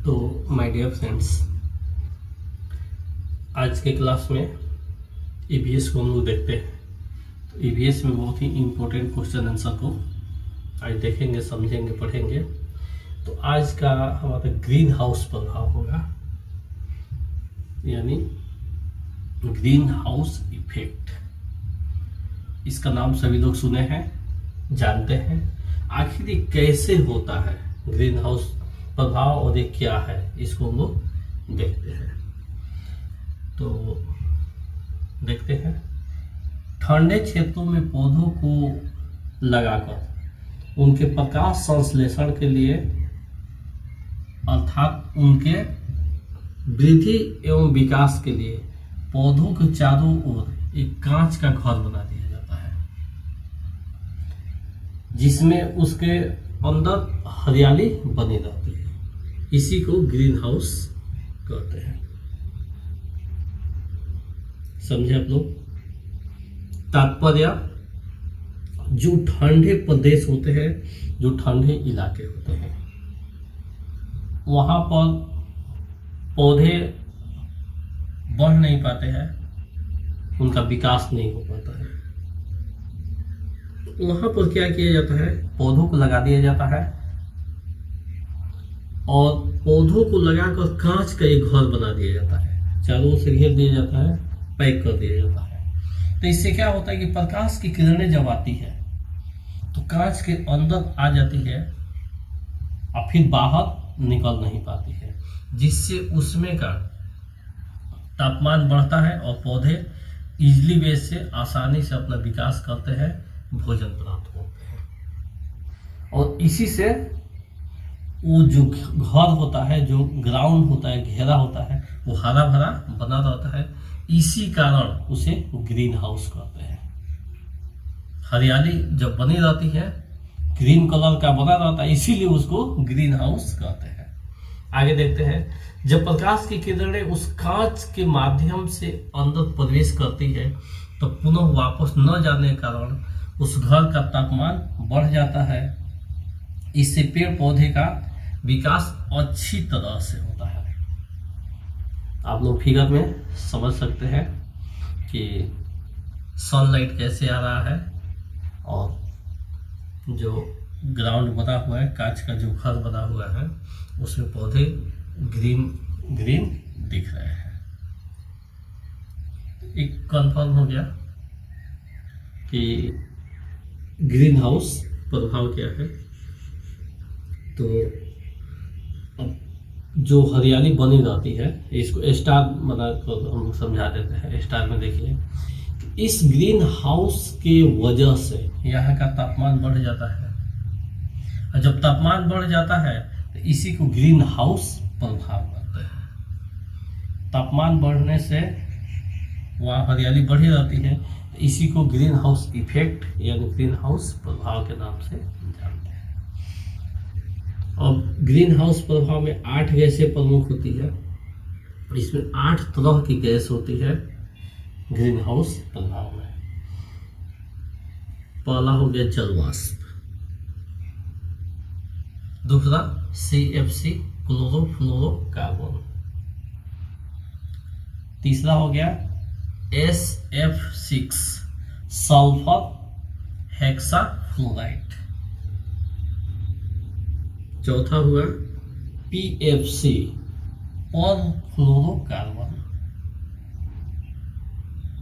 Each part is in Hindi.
तो माय डियर फ्रेंड्स, आज के क्लास में ईवीएस को हम लोग देखते हैं। तो ईवीएस में बहुत ही इम्पोर्टेंट क्वेश्चन आंसर को आज देखेंगे, समझेंगे, पढ़ेंगे। तो आज का हमारा ग्रीन हाउस प्रभाव होगा, यानी ग्रीन हाउस इफेक्ट। इसका नाम सभी लोग सुने हैं, जानते हैं। आखिर ये कैसे होता है ग्रीन हाउस प्रभाव और ये क्या है, इसको हम लोग देखते हैं। तो देखते हैं, ठंडे क्षेत्रों में पौधों को लगाकर उनके प्रकाश संश्लेषण के लिए अर्थात उनके वृद्धि एवं विकास के लिए पौधों के चारों ओर एक कांच का घर बना दिया जाता है, जिसमें उसके अंदर हरियाली बनी रहती है। इसी को ग्रीन हाउस कहते हैं। समझे आप लोग? तात्पर्य, जो ठंडे प्रदेश होते हैं, जो ठंडे इलाके होते हैं, वहां पर पौधे बढ़ नहीं पाते हैं, उनका विकास नहीं हो पाता है। वहां पर क्या किया जाता है, पौधों को लगा दिया जाता है और पौधों को लगाकर कांच का एक घर बना दिया जाता है, चारों से घेर दिया जाता है, पैक कर दिया जाता है। तो इससे क्या होता है कि प्रकाश की किरणें जब आती है तो कांच के अंदर आ जाती है और फिर बाहर निकल नहीं पाती है, जिससे उसमें का तापमान बढ़ता है और पौधे इजली वे से आसानी से अपना विकास करते हैं, भोजन प्राप्त होते हैं। और इसी से वो जो घर होता है, जो ग्राउंड होता है, घेरा होता है, वो हरा भरा बना रहता है। इसी कारण उसे ग्रीन हाउस कहते हैं। हरियाली जब बनी रहती है, ग्रीन कलर का बना रहता है, इसीलिए उसको ग्रीन हाउस कहते हैं। आगे देखते हैं, जब प्रकाश की किरणें उस कांच के माध्यम से अंदर प्रवेश करती है तो पुनः वापस न जाने के कारण उस घर का तापमान बढ़ जाता है। इससे पेड़ पौधे का विकास अच्छी तरह से होता है। आप लोग फिगर में समझ सकते हैं कि सनलाइट कैसे आ रहा है और जो ग्राउंड बना हुआ है, कांच का जो घर बना हुआ है, उसमें पौधे ग्रीन ग्रीन दिख रहे हैं। एक कंफर्म हो गया कि ग्रीन हाउस प्रभाव क्या है। तो अब जो हरियाली बनी रहती है, इसको स्टार बना कर हम लोग समझा देते हैं। स्टार में देखिए, इस ग्रीन हाउस के वजह से यहाँ का तापमान बढ़ जाता है, और जब तापमान बढ़ जाता है तो इसी को ग्रीन हाउस प्रभाव कहते हैं। तापमान बढ़ने से वहाँ हरियाली बढ़ी रहती है, तो इसी को ग्रीन हाउस इफेक्ट यानी ग्रीन हाउस प्रभाव के नाम से जानते हैं। और ग्रीन हाउस प्रभाव में 8 गैसें प्रमुख होती है। इसमें 8 तरह की गैस होती है ग्रीन हाउस प्रभाव में। पहला हो गया जल वाष्प, दूसरा CFC क्लोरोफ्लोरोकार्बन, तीसरा हो गया SF6 सल्फर हेक्साफ्लोराइड, चौथा हुआ PFC परफ्लोरोकार्बन,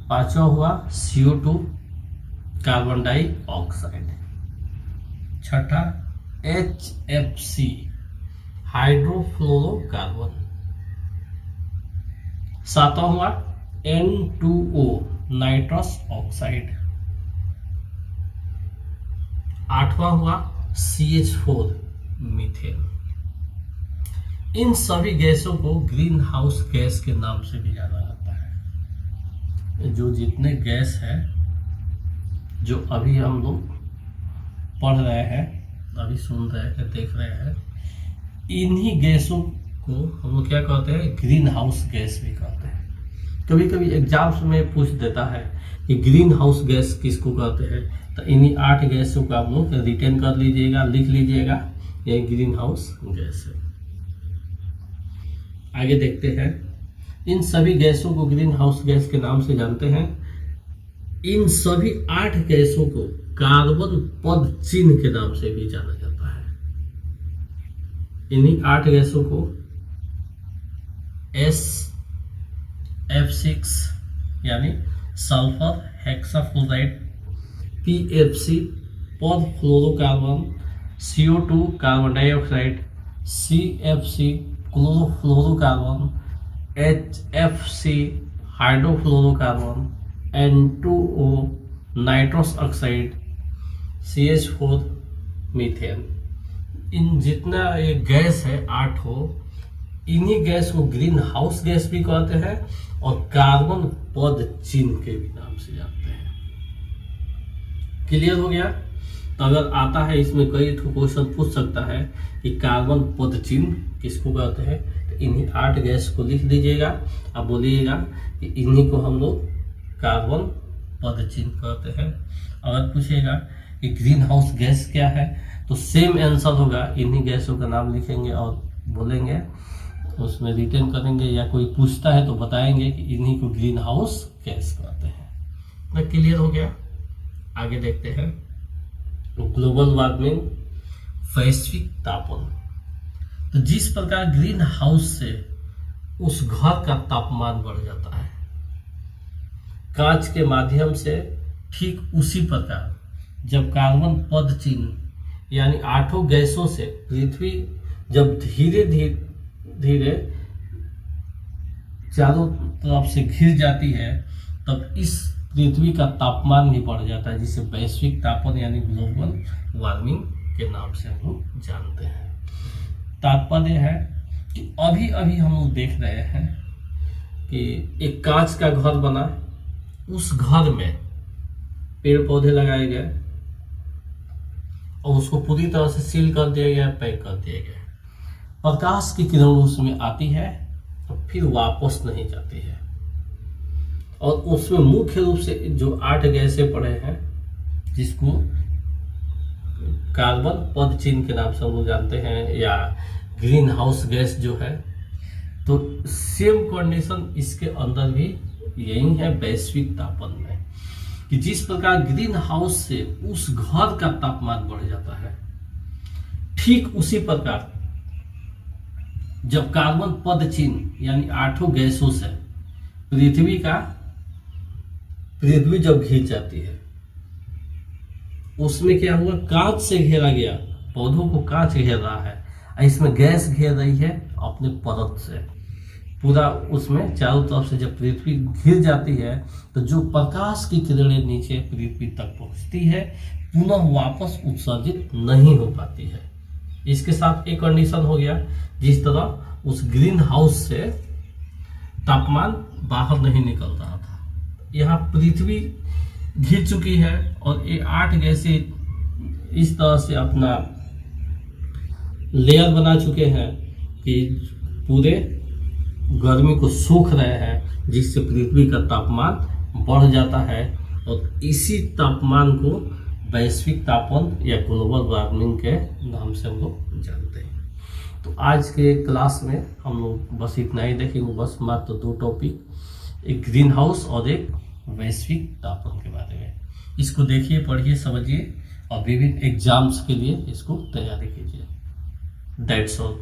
पांचवा हुआ CO2 कार्बन डाइऑक्साइड, छठा HFC हाइड्रोफ्लोरोकार्बन, सातवां हुआ N2O नाइट्रस ऑक्साइड, आठवां हुआ CH4 मीथेन। इन सभी गैसों को ग्रीन हाउस गैस के नाम से भी जाना जाता है। जो जितने गैस है, जो अभी हम लोग पढ़ रहे हैं, अभी सुन रहे हैं, देख रहे हैं, इन्हीं गैसों को हम लोग क्या कहते हैं, ग्रीन हाउस गैस भी कहते हैं। कभी कभी एग्जाम्स में पूछ देता है कि ग्रीन हाउस गैस किसको कहते हैं, तो इन्हीं 8 गैसों को आप लोग रिटेन कर लीजिएगा, लिख लीजिएगा, ये ग्रीन हाउस गैस है। आगे देखते हैं। इन सभी गैसों को ग्रीन हाउस गैस के नाम से जानते हैं। इन सभी 8 गैसों को कार्बन पद चिन्ह के नाम से भी जाना जाता है। इन्हीं 8 गैसों को SF6 यानी सल्फर हेक्साफ्लोराइड, PFC पद fluorocarbon, CO2 carbon dioxide, CFC chlorofluorocarbon, HFC hydrofluorocarbon, N2O nitrous oxide, CH4 methane. इन जितना ये गैस है 8 हो, इन्हीं गैस को ग्रीन हाउस गैस भी कहते हैं और कार्बन पद चिन्ह के भी नाम से जानते हैं। क्लियर हो गया? तो अगर आता है इसमें कई क्वेश्चन पूछ सकता है कि कार्बन पद चिन्ह किसको कहते हैं, तो इन्हीं 8 गैस को लिख दीजिएगा। अब बोलिएगा कि इन्हीं को हम लोग कार्बन पद चिन्ह कहते हैं। अगर पूछेगा कि ग्रीन हाउस गैस क्या है, तो सेम आंसर होगा, इन्हीं गैसों का नाम लिखेंगे और बोलेंगे, उसमें रिटर्न करेंगे, या कोई पूछता है तो बताएंगे कि इन्हीं को ग्रीन हाउस गैस कहते हैं। तो क्लियर हो गया? आगे देखते हैं। ग्लोबल वार्मिंग, वैश्विक तापन। तो जिस प्रकार ग्रीन हाउस से उस घर का तापमान बढ़ जाता है कांच के माध्यम से, ठीक उसी प्रकार जब कार्बन पद चिन्ह यानी 8 गैसों से पृथ्वी जब धीरे धीरे चारों तरफ से घिर जाती है, तब इस पृथ्वी का तापमान भी बढ़ जाता है, जिसे वैश्विक तापन यानी ग्लोबल वार्मिंग के नाम से हम लोग जानते हैं। तात्पर्य है कि अभी अभी हम लोग देख रहे हैं कि एक कांच का घर बना, उस घर में पेड़ पौधे लगाए गए और उसको पूरी तरह से सील कर दिया गया, पैक कर दिया गया। प्रकाश की किरण उसमें आती है और फिर वापस नहीं जाती है, और उसमें मुख्य रूप से जो 8 गैसें पड़े हैं, जिसको कार्बन पद चिन्ह के नाम से हम लोग जानते हैं, या ग्रीन हाउस गैस जो है, तो सेम कंडीशन इसके अंदर भी यही है वैश्विक तापन में, कि जिस प्रकार ग्रीन हाउस से उस घर का तापमान बढ़ जाता है, ठीक उसी प्रकार जब कार्बन पद चिन्ह यानी 8 गैसों से पृथ्वी जब घिर जाती है, उसमें क्या हुआ, कांच से घेरा गया, पौधों को कांच घेर रहा है, इसमें गैस घेर रही है अपने परत से पूरा, उसमें चारों तरफ से जब पृथ्वी घिर जाती है, तो जो प्रकाश की किरणें नीचे पृथ्वी तक पहुंचती है, पुनः वापस उत्सर्जित नहीं हो पाती है। इसके साथ एक कंडीशन हो गया, जिस तरह उस ग्रीन हाउस से तापमान बाहर नहीं निकल रहा था, यहाँ पृथ्वी घिर चुकी है और ये 8 गैसें इस तरह से अपना लेयर बना चुके हैं कि पूरे गर्मी को सोख रहे हैं, जिससे पृथ्वी का तापमान बढ़ जाता है, और इसी तापमान को वैश्विक तापन या ग्लोबल वार्मिंग के नाम से हम लोग जानते हैं। तो आज के क्लास में हम लोग बस इतना ही देखेंगे, बस मात्र 2 टॉपिक, एक ग्रीन हाउस और एक वैश्विक तापन के बारे में। इसको देखिए, पढ़िए, समझिए और विभिन्न एग्जाम्स के लिए इसको तैयारी कीजिए। That's all.